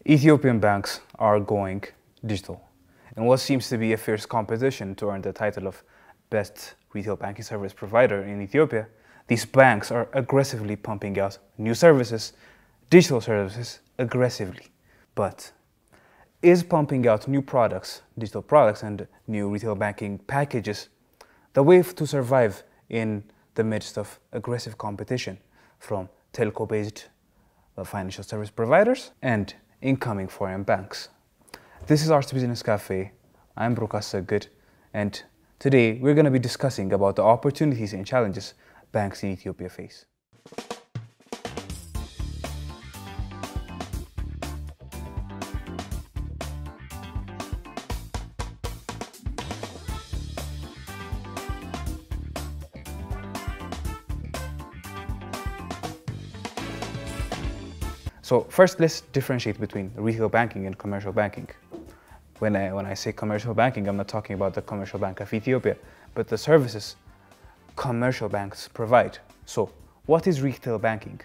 Ethiopian banks are going digital. In what seems to be a fierce competition to earn the title of best retail banking service provider in Ethiopia, these banks are aggressively pumping out new services, digital services, aggressively. But is pumping out new products, digital products and new retail banking packages the way to survive in the midst of aggressive competition from telco-based financial service providers and incoming foreign banks? This is Arts Business Cafe. I'm Brukas Sagud, and today we're going to be discussing about the opportunities and challenges banks in Ethiopia face. So first, let's differentiate between retail banking and commercial banking. When I say commercial banking, I'm not talking about the Commercial Bank of Ethiopia, but the services commercial banks provide. So what is retail banking?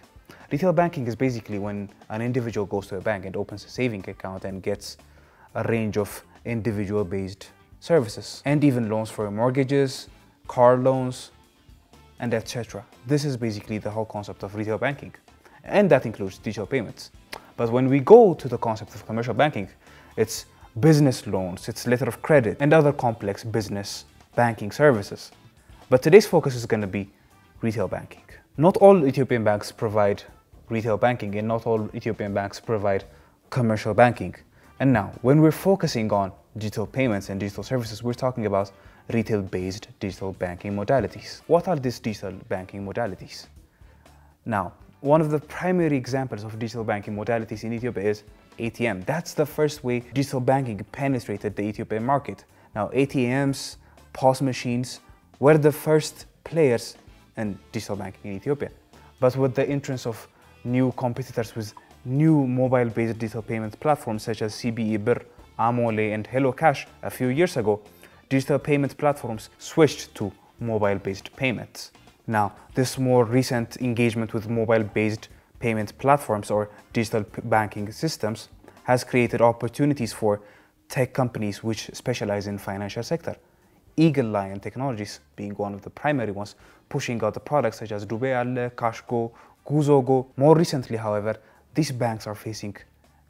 Retail banking is basically when an individual goes to a bank and opens a saving account and gets a range of individual-based services and even loans for mortgages, car loans, and etc. This is basically the whole concept of retail banking. And that includes digital payments. But when we go to the concept of commercial banking, it's business loans, it's letter of credit, and other complex business banking services. But today's focus is going to be retail banking. Not all Ethiopian banks provide retail banking, and not all Ethiopian banks provide commercial banking. And now, when we're focusing on digital payments and digital services, we're talking about retail-based digital banking modalities. What are these digital banking modalities? Now, one of the primary examples of digital banking modalities in Ethiopia is ATM. That's the first way digital banking penetrated the Ethiopian market. Now, ATMs, POS machines were the first players in digital banking in Ethiopia. But with the entrance of new competitors with new mobile-based digital payment platforms such as CBE Bir, Amole, and Hello Cash a few years ago, digital payment platforms switched to mobile-based payments. Now, this more recent engagement with mobile-based payment platforms or digital banking systems has created opportunities for tech companies which specialize in financial sector. Eagle Lion Technologies being one of the primary ones, pushing out the products such as Dubeale, Cashgo, Guzogo. More recently, however, these banks are facing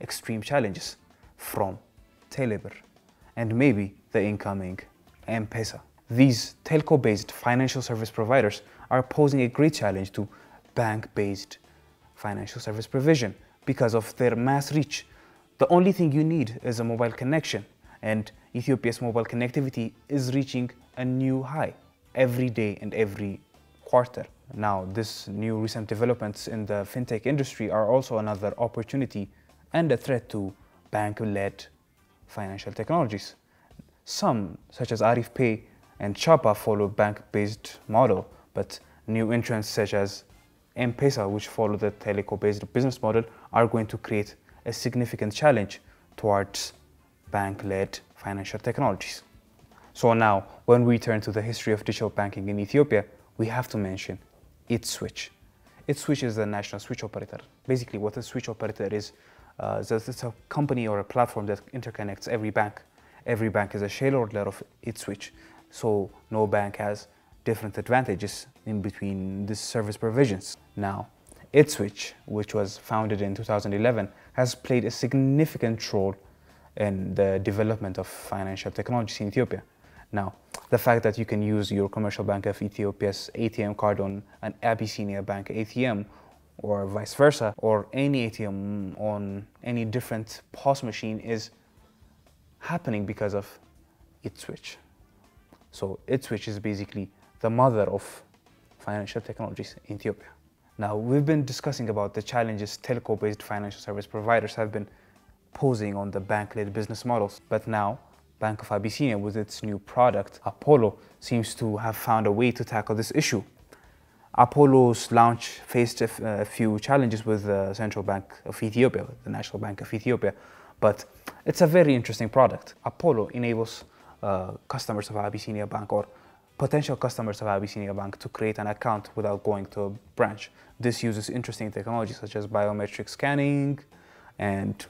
extreme challenges from Telebir and maybe the incoming M-Pesa. These telco-based financial service providers are posing a great challenge to bank-based financial service provision because of their mass reach. The only thing you need is a mobile connection, and Ethiopia's mobile connectivity is reaching a new high every day and every quarter. Now, this new recent developments in the fintech industry are also another opportunity and a threat to bank-led financial technologies. Some, such as Arif Pay and Chapa, follow bank-based model, but new entrants such as M-Pesa, which follow the teleco-based business model, are going to create a significant challenge towards bank-led financial technologies. So now, when we turn to the history of digital banking in Ethiopia, we have to mention Itswitch. Itswitch is the national switch operator. Basically, what a switch operator is, it's a company or a platform that interconnects every bank. Every bank is a shareholder of Itswitch, so no bank has different advantages in between these service provisions. Now, Itswitch, which was founded in 2011, has played a significant role in the development of financial technologies in Ethiopia. Now, the fact that you can use your Commercial Bank of Ethiopia's ATM card on an Abyssinia Bank ATM, or vice versa, or any ATM on any different POS machine is happening because of Itswitch. So Itswitch is basically the mother of financial technologies in Ethiopia. Now, we've been discussing about the challenges telco-based financial service providers have been posing on the bank-led business models. But now, Bank of Abyssinia, with its new product, Apollo, seems to have found a way to tackle this issue. Apollo's launch faced a few challenges with the Central Bank of Ethiopia, the National Bank of Ethiopia, but it's a very interesting product. Apollo enables customers of Abyssinia Bank or potential customers of Abyssinia Bank to create an account without going to a branch. This uses interesting technologies such as biometric scanning and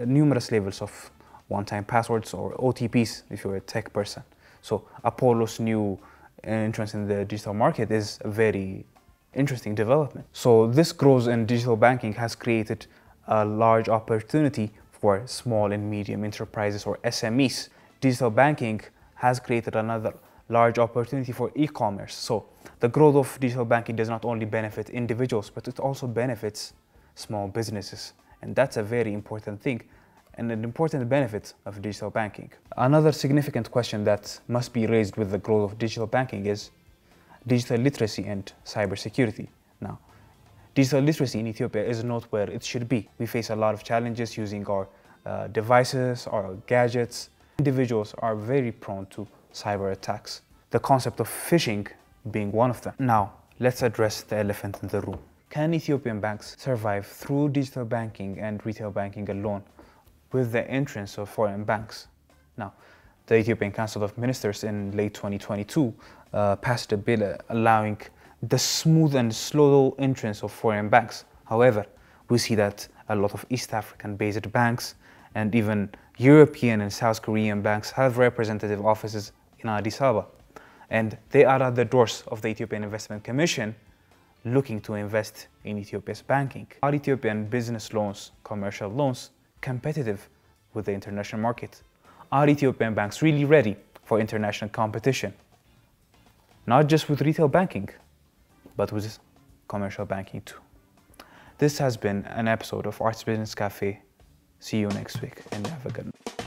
numerous levels of one-time passwords or OTPs if you're a tech person. So Apollo's new entrance in the digital market is a very interesting development. So this growth in digital banking has created a large opportunity for small and medium enterprises or SMEs. Digital banking has created another large opportunity for e-commerce. So the growth of digital banking does not only benefit individuals, but it also benefits small businesses. And that's a very important thing and an important benefit of digital banking. Another significant question that must be raised with the growth of digital banking is digital literacy and cybersecurity. Now, digital literacy in Ethiopia is not where it should be. We face a lot of challenges using our devices, our gadgets. Individuals are very prone to cyber attacks, the concept of phishing being one of them. Now, let's address the elephant in the room. Can Ethiopian banks survive through digital banking and retail banking alone with the entrance of foreign banks? Now, the Ethiopian Council of Ministers in late 2022 passed a bill allowing the smooth and slow entrance of foreign banks. However, we see that a lot of East African-based banks and even European and South Korean banks have representative offices in Addis Ababa, and they are at the doors of the Ethiopian Investment Commission looking to invest in Ethiopia's banking. Are Ethiopian business loans, commercial loans, competitive with the international market? Are Ethiopian banks really ready for international competition? Not just with retail banking, but with commercial banking too. This has been an episode of Arts Business Cafe. See you next week and have a good night.